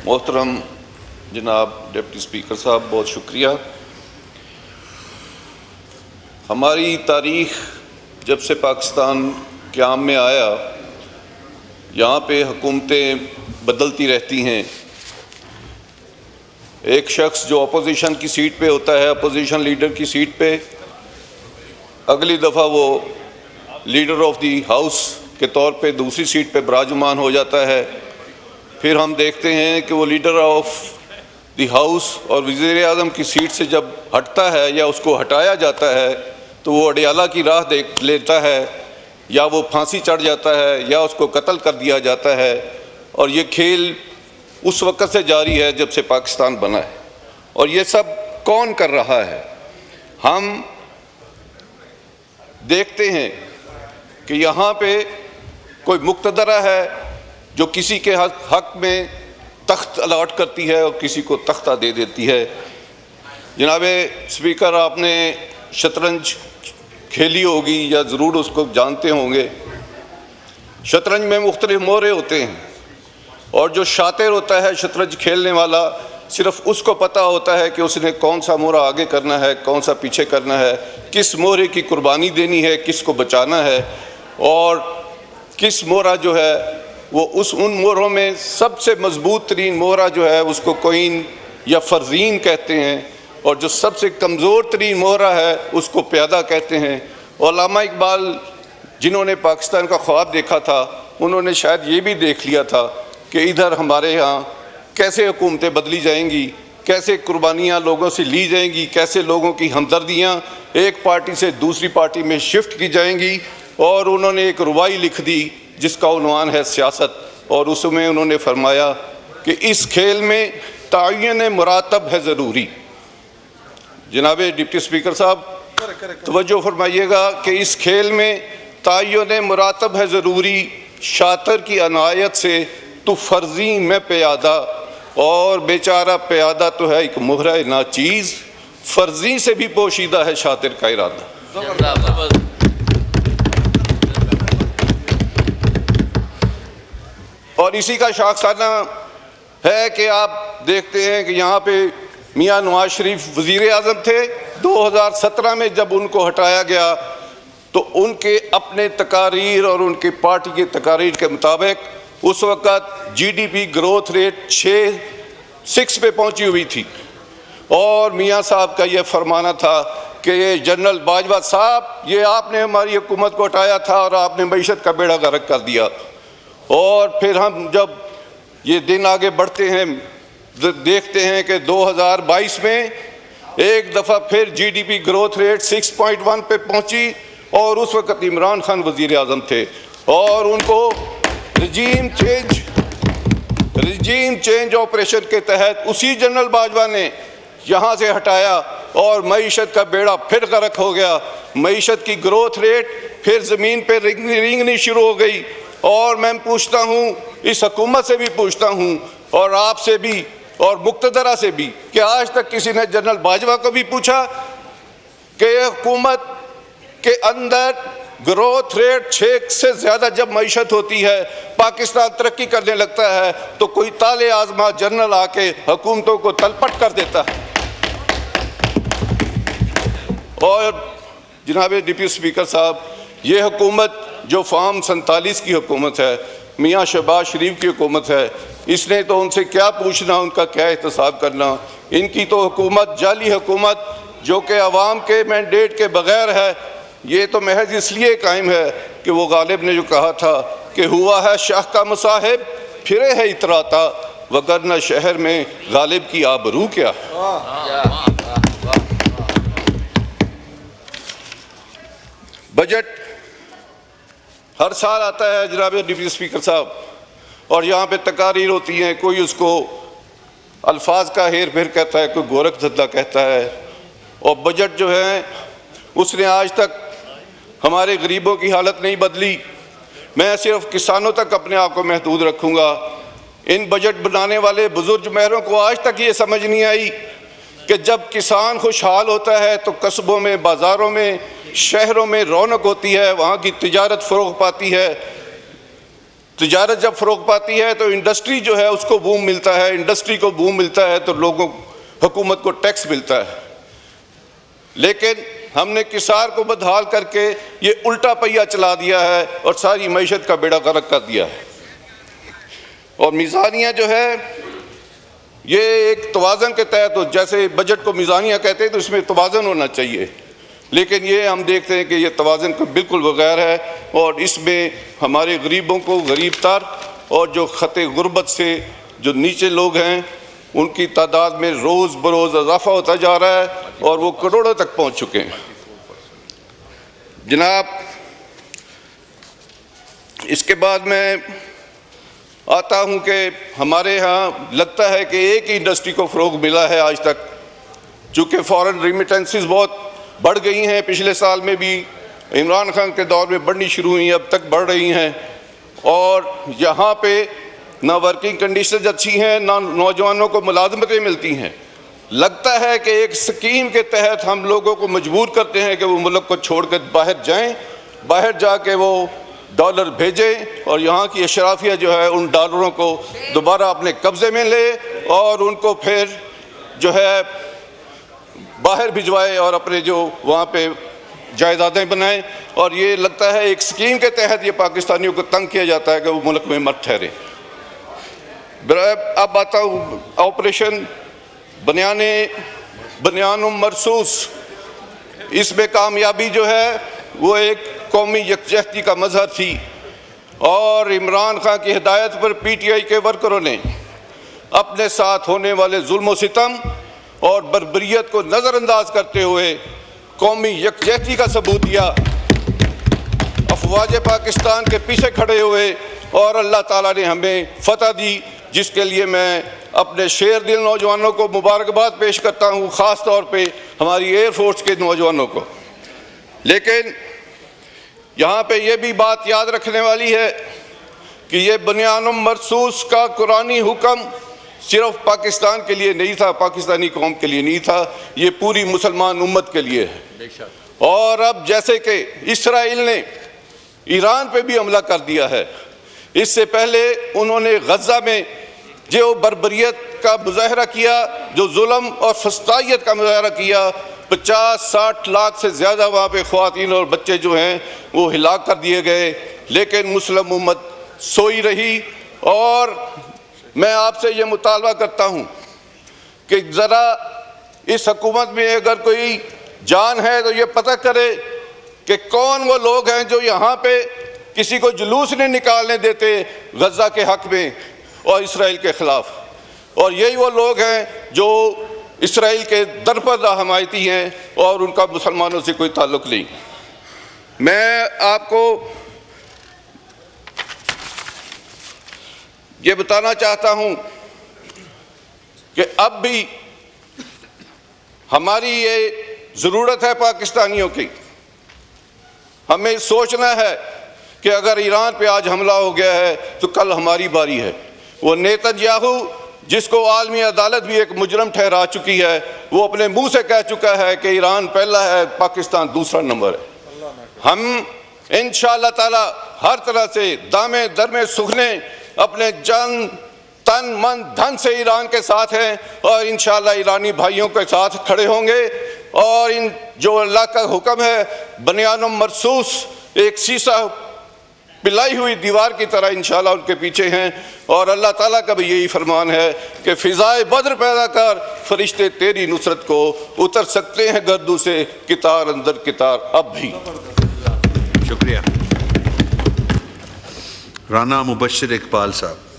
मोहतरम जनाब deputy speaker साहब, बहुत शुक्रिया। हमारी तारीख़ जब से पाकिस्तान क़याम में आया, यहाँ पे हुकूमतें बदलती रहती हैं। एक शख्स जो अपोजिशन की सीट पे होता है, अपोजिशन लीडर की सीट पे, अगली दफ़ा वो लीडर ऑफ दी हाउस के तौर पे दूसरी सीट पे विराजमान हो जाता है। फिर हम देखते हैं कि वो लीडर ऑफ दी हाउस और वज़ीर आज़म की सीट से जब हटता है या उसको हटाया जाता है तो वो अडियाला की राह देख लेता है, या वो फांसी चढ़ जाता है, या उसको कत्ल कर दिया जाता है। और ये खेल उस वक़्त से जारी है जब से पाकिस्तान बना है। और ये सब कौन कर रहा है? हम देखते हैं कि यहाँ पे कोई मुक़तदरा है जो किसी के हक़ में तख्त अलॉट करती है और किसी को तख्ता दे देती है। जनाब स्पीकर, आपने शतरंज खेली होगी या ज़रूर उसको जानते होंगे। शतरंज में मुख्तलिफ मोहरे होते हैं और जो शातिर होता है शतरंज खेलने वाला, सिर्फ उसको पता होता है कि उसने कौन सा मोहरा आगे करना है, कौन सा पीछे करना है, किस मोहरे की कुर्बानी देनी है, किसको बचाना है, और किस मोहरा जो है वो उन मोहरों में सबसे मजबूत तरीन मोहरा जो है उसको कोइन या फरजीन कहते हैं, और जो सबसे कमज़ोर तरीन मोहरा है उसको प्यादा कहते हैं। उलमा इकबाल जिन्होंने पाकिस्तान का ख्वाब देखा था, उन्होंने शायद ये भी देख लिया था कि इधर हमारे यहाँ कैसे हुकूमतें बदली जाएंगी, कैसे कुर्बानियाँ लोगों से ली जाएंगी, कैसे लोगों की हमदर्दियाँ एक पार्टी से दूसरी पार्टी में शिफ्ट की जाएंगी। और उन्होंने एक रुबाई लिख दी जिसका उन्वान है सियासत, और उसमें उन्होंने फरमाया कि इस खेल में तायन मुरातब है ज़रूरी। जनाब डिप्टी स्पीकर साहब, तवज्जो फरमाइएगा कि इस खेल में तायन मुरातब है ज़रूरी, शातर की अनायत से तो फर्जी में प्यादा, और बेचारा प्यादा तो है एक मोहरा नाचीज़, फर्जी से भी पोशीदा है शातिर का इरादा। और इसी का शाखसाना है कि आप देखते हैं कि यहाँ पे मियाँ नवाज शरीफ वज़ीर आज़म थे। 2017 में जब उनको हटाया गया तो उनके अपने तकारीर और उनकी पार्टी के तकारीर के मुताबिक उस वक़्त GDP ग्रोथ रेट 6 पे पहुँची हुई थी, और मियाँ साहब का ये फरमाना था कि ये जनरल बाजवा साहब, ये आपने हमारी हुकूमत को हटाया था और आपने मईशत का बेड़ा गर्क कर दिया। और फिर हम जब ये दिन आगे बढ़ते हैं देखते हैं कि 2022 में एक दफ़ा फिर GDP ग्रोथ रेट 6.1 पे पहुंची, और उस वक़्त इमरान खान वज़ीर आज़म थे, और उनको रजीम चेंज ऑपरेशन के तहत उसी जनरल बाजवा ने यहाँ से हटाया और मईशत का बेड़ा फिर गर्क हो गया। मईशत की ग्रोथ रेट फिर ज़मीन पर रेंगनी शुरू हो गई। और मैं पूछता हूँ, इस हुकूमत से भी पूछता हूँ और आपसे भी और मुक़तदरा से भी, कि आज तक किसी ने जनरल बाजवा को भी पूछा कि हुकूमत के अंदर ग्रोथ रेट 6 से ज़्यादा जब मईशत होती है, पाकिस्तान तरक्की करने लगता है, तो कोई ताले आज़मा जनरल आके हुकूमतों को तलपट कर देता है। और जनाब डिप्टी स्पीकर साहब, ये हुकूमत जो फार्म 47 की हुकूमत है, मियाँ शहबाज शरीफ की हुकूमत है, इसने तो उनसे क्या पूछना, उनका क्या एहतसाब करना। इनकी तो हुकूमत जाली हुकूमत जो कि अवाम के मैंडेट के बग़ैर है, ये तो महज इसलिए कायम है कि वो गालिब ने जो कहा था कि हुआ है शाह का मुसाहिब फिरे है इतराता, वगरना शहर में गालिब की आबरू क्या। बजट हर साल आता है जनाब डिप्टी स्पीकर साहब, और यहाँ पे तकारीर होती हैं, कोई उसको अल्फाज का हेर फेर कहता है, कोई गोरख धंधा कहता है। और बजट जो है उसने आज तक हमारे गरीबों की हालत नहीं बदली। मैं सिर्फ किसानों तक अपने आप को महदूद रखूँगा। इन बजट बनाने वाले बुजुर्ग महरों को आज तक ये समझ नहीं आई कि जब किसान खुशहाल होता है तो कस्बों में, बाज़ारों में, शहरों में रौनक होती है, वहाँ की तिजारत फ़रोग़ पाती है। तिजारत जब फ़रोग पाती है तो इंडस्ट्री जो है उसको बूम मिलता है, इंडस्ट्री को बूम मिलता है तो लोगों हुकूमत को टैक्स मिलता है। लेकिन हमने किसार को बदहाल करके ये उल्टा पहिया चला दिया है और सारी मईशत का बेड़ा गर्क कर दिया है। और मीज़ानिया जो है ये एक तवाज़न के तहत, तो जैसे बजट को मीज़ानिया कहते हैं तो इसमें तवाज़न होना चाहिए, लेकिन ये हम देखते हैं कि ये तवाज़न को बिल्कुल बगैर है और इसमें हमारे गरीबों को, गरीब तर और जो ख़ते गुर्बत से जो नीचे लोग हैं उनकी तादाद में रोज़ बरोज़ इजाफ़ा होता जा रहा है और वो करोड़ों तक पहुँच चुके हैं। जनाब, इसके बाद मैं आता हूँ कि हमारे यहाँ लगता है कि एक ही इंडस्ट्री को फ़रोग मिला है आज तक, चूँकि फ़ॉरेन रिमिटेंसेस बहुत बढ़ गई हैं। पिछले साल में भी इमरान खान के दौर में बढ़नी शुरू हुई, अब तक बढ़ रही हैं और यहाँ पे ना वर्किंग कंडीशन अच्छी हैं, ना नौजवानों को मुलाजमतें मिलती हैं। लगता है कि एक स्कीम के तहत हम लोगों को मजबूर करते हैं कि वो मुल्क को छोड़कर बाहर जाएं, बाहर जाके वो डॉलर भेजें और यहाँ की अशराफिया जो है उन डॉलरों को दोबारा अपने कब्ज़े में ले और उनको फिर जो है बाहर भिजवाए और अपने जो वहाँ पे जायदादें बनाएं। और ये लगता है एक स्कीम के तहत ये पाकिस्तानियों को तंग किया जाता है कि वो मुल्क में मत ठहरे। अब आता हूँ ऑपरेशन बनियान मरसूस। इसमें कामयाबी जो है वो एक कौमी यकजहती का मजहर थी और इमरान खान की हिदायत पर PTI के वर्करों ने अपने साथ होने वाले जुल्म व सितम और बर्बरियत को नज़रअंदाज करते हुए कौमी यकजहती का सबूत दिया, अफवाज पाकिस्तान के पीछे खड़े हुए और अल्लाह ताला ने हमें फतह दी, जिसके लिए मैं अपने शेर दिल नौजवानों को मुबारकबाद पेश करता हूँ, ख़ास तौर पे हमारी एयरफोर्स के नौजवानों को। लेकिन यहाँ पे ये भी बात याद रखने वाली है कि ये बनियान मरसूस का कुरानी हुक्म सिर्फ पाकिस्तान के लिए नहीं था, पाकिस्तानी कौम के लिए नहीं था, ये पूरी मुसलमान उम्मत के लिए है। और अब जैसे कि इसराइल ने ईरान पे भी हमला कर दिया है, इससे पहले उन्होंने गज़ा में जो बर्बरियत का मुजाहरा किया, जो जुल्म और फस्तायत का मुजाहरा किया, 50-60 लाख से ज़्यादा वहाँ पे ख़वातीन और बच्चे जो हैं वो हिलाक कर दिए गए। लेकिन मुस्लिम उम्मत सोई रही और मैं आपसे ये मुतालबा करता हूँ कि ज़रा इस हुकूमत में अगर कोई जान है तो ये पता करे कि कौन वो लोग हैं जो यहाँ पे किसी को जुलूस नहीं निकालने देते गज़ा के हक़ में और इसराइल के ख़िलाफ़। और यही वो लोग हैं जो इसराइल के दरपदा हमायती हैं और उनका मुसलमानों से कोई ताल्लुक़ नहीं। मैं आपको ये बताना चाहता हूँ कि अब भी हमारी ये ज़रूरत है पाकिस्तानियों की, हमें सोचना है कि अगर ईरान पे आज हमला हो गया है तो कल हमारी बारी है। वो नेतन्याहू जिसको आलमी अदालत भी एक मुजरम ठहरा चुकी है, वो अपने मुंह से कह चुका है कि ईरान पहला है, पाकिस्तान दूसरा नंबर है। हम इंशाअल्लाह ताला हर तरह से दामे दरमे सुखने अपने जन तन मन धन से ईरान के साथ हैं और इंशाअल्लाह ईरानी भाइयों के साथ खड़े होंगे। और इन जो अल्लाह का हुक्म है बनियान मरसूस एक शीशा पिलाई हुई दीवार की तरह इंशाअल्लाह उनके पीछे हैं। और अल्लाह ताला का भी यही फरमान है कि फ़िज़ाए बद्र पैदा कर, फरिश्ते तेरी नुसरत को उतर सकते हैं गर्दू से कितार अंदर कितार अब भी। शुक्रिया। राना मुबश्शिर इकबाल साहब।